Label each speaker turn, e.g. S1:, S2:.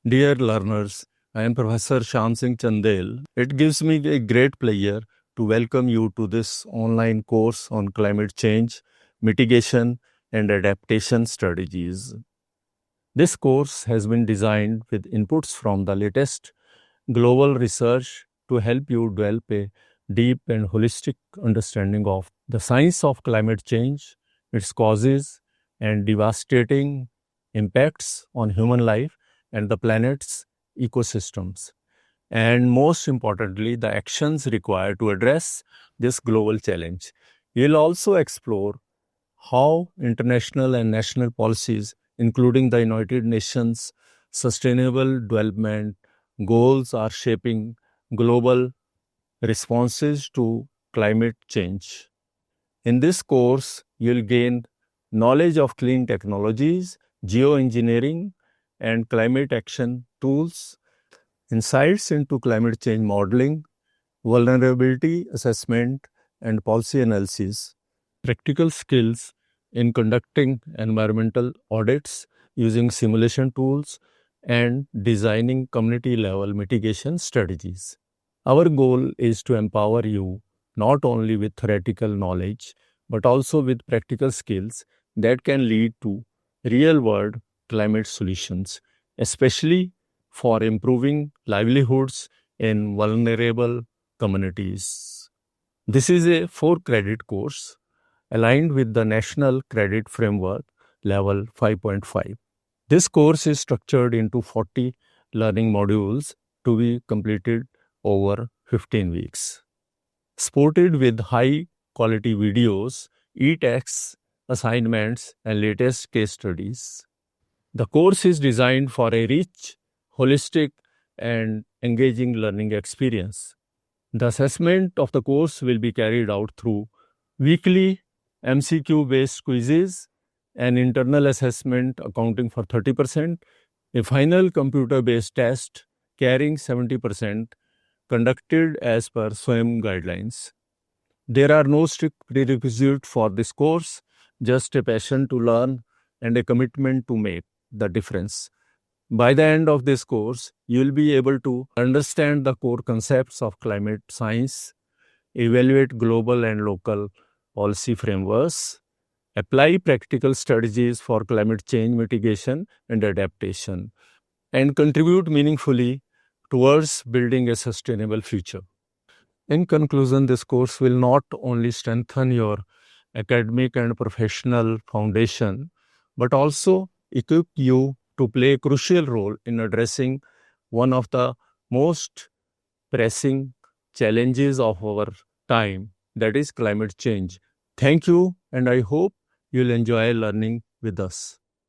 S1: Dear learners, I am Professor Shyam Singh Chandel. It gives me a great pleasure to welcome you to this online course on climate change, mitigation, and adaptation strategies. This course has been designed with inputs from the latest global research to help you develop a deep and holistic understanding of the science of climate change, its causes, and devastating impacts on human life and the planet's ecosystems. And most importantly, the actions required to address this global challenge. We'll also explore how international and national policies, including the United Nations Sustainable Development Goals, are shaping global responses to climate change. In this course, you'll gain knowledge of clean technologies, geoengineering, and climate action tools, insights into climate change modeling, vulnerability assessment, and policy analysis, practical skills in conducting environmental audits using simulation tools, and designing community level mitigation strategies. Our goal is to empower you not only with theoretical knowledge, but also with practical skills that can lead to real world climate solutions, especially for improving livelihoods in vulnerable communities. This is a 4 credit course aligned with the National Credit Framework Level 5.5. This course is structured into 40 learning modules to be completed over 15 weeks. Supported with high quality videos, e-texts, assignments, and latest case studies. The course is designed for a rich, holistic, and engaging learning experience. The assessment of the course will be carried out through weekly MCQ-based quizzes, an internal assessment accounting for 30%, a final computer-based test carrying 70%, conducted as per SWAYAM guidelines. There are no strict prerequisites for this course, just a passion to learn and a commitment to make the difference. By the end of this course, you will be able to understand the core concepts of climate science, evaluate global and local policy frameworks, apply practical strategies for climate change mitigation and adaptation, and contribute meaningfully towards building a sustainable future. In conclusion, this course will not only strengthen your academic and professional foundation, but also equip you to play a crucial role in addressing one of the most pressing challenges of our time, that is climate change. Thank you, and I hope you'll enjoy learning with us.